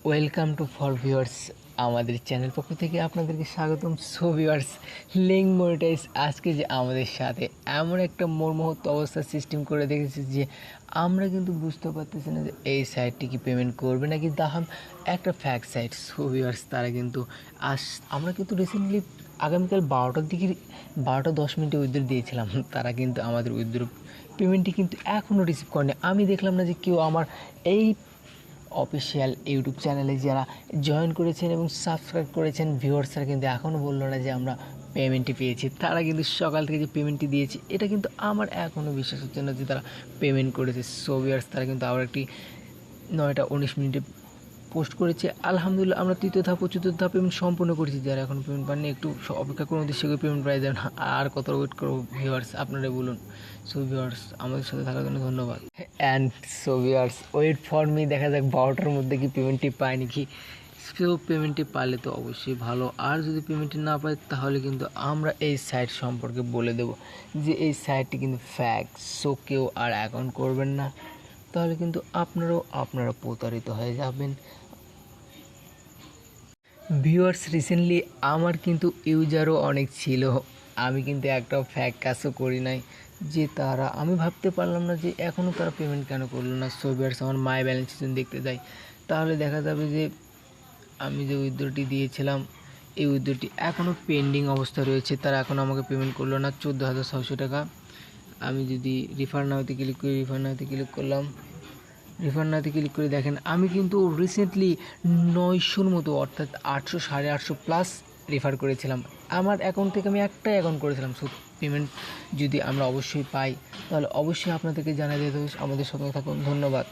Welcome to for viewers, আমাদের channel পক্ষ থেকে আপনাদেরকে স্বাগতম। সো ভিউয়ার্স, লিঙ্ক মনিটাইজ আজকে যে আমাদের সাথে এমন একটা মর্মাহত অবস্থার সিস্টেম করে দেখেছি যে আমরা কিন্তু বুঝতে পারতেছি না যে এই সাইটটি কি পেমেন্ট করবে নাকি দাহাম একটা ফ্যাক সাইট। সো ভিউয়ার্স, তারা কিন্তু আমরা কিন্তু রিসেন্টলি আগামীকাল 12টার দিকে 12টা 10 মিনিটে উইথড্র দিয়েছিলাম। তারা কিন্তু আমাদের উইথড্র পেমেন্টটি কিন্তু এখনও রিসিভ করেনি। আমি দেখলাম না যে কেউ আমার এই অফিসিয়াল ইউটিউব চ্যানেলে যারা জয়েন করেছেন এবং সাবস্ক্রাইব করেছেন ভিউয়ার্সরা কিন্তু এখনও বললো না যে আমরা পেমেন্টটি পেয়েছি। তারা কিন্তু সকাল থেকে যে পেমেন্টটি দিয়েছে এটা কিন্তু আমার এখনও বিশ্বাস হচ্ছে না যে তারা পেমেন্ট করেছে। সো ভিউয়ার্স, তারা কিন্তু আবার একটি 9টা 19 মিনিটে পোস্ট করেছে। আলহামদুলিল্লাহ, আমরা তৃতীয় ধাপ ও চতুর্থ ধাপ পেমেন্ট সম্পূর্ণ করেছি। যারা এখন পেমেন্ট পাননি একটু অপেক্ষা করুন, উদ্দেশ্যে পেমেন্ট পাই যাবেন। আর কত ওয়েট করবো ভিউয়ার্স, আপনারা বলুন। সো ভিউয়ার্স, আমাদের সাথে থাকার জন্য ধন্যবাদ। And so viewers, wait for me, দেখা যাক 12টার মধ্যে কি পেমেন্টটি পায় নাকি। সো পেমেন্টটি পাইলে তো অবশ্যই ভালো, আর যদি পেমেন্টটি না পাই তাহলে কিন্তু আমরা এই সাইট সম্পর্কে বলে দেব যে এই সাইটটি কিন্তু ফ্যাক। সো কেউ আর অ্যাকাউন্ট করবেন না, তাহলে কিন্তু আপনারা প্রতারিত হয়ে যাবেন। ভিউয়ার্স, রিসেন্টলি আমার কিন্তু ইউজারও অনেক ছিল, আমি কিন্তু একটাও ফ্যাক কাজও করি নাই যে তারা, আমি ভাবতে পারলাম না যে এখনও তারা পেমেন্ট কেন করলো না। সো ভিউয়ার্স, আমার মাই ব্যালেন্স যদি দেখতে যাই তাহলে দেখা যাবে যে আমি যে উইথড্রটি দিয়েছিলাম এই উইথড্রটি এখনও পেন্ডিং অবস্থা রয়েছে। তারা এখনও আমাকে পেমেন্ট করলো না 14,600 টাকা। আমি যদি রিফান্ড নাওতে ক্লিক করি, রিফান্ড নাওতে ক্লিক করে দেখেন আমি কিন্তু রিসেন্টলি 900-র মতো, অর্থাৎ 800 850 প্লাস রেফার করেছিলাম। আমার অ্যাকাউন্ট থেকে আমি একটাই অ্যাকাউন্ট করেছিলাম। সো পেমেন্ট যদি আমরা অবশ্যই পাই তাহলে অবশ্যই আপনাদেরকে জানিয়ে দিতে হবে। আমাদের সঙ্গে থাকুন, ধন্যবাদ।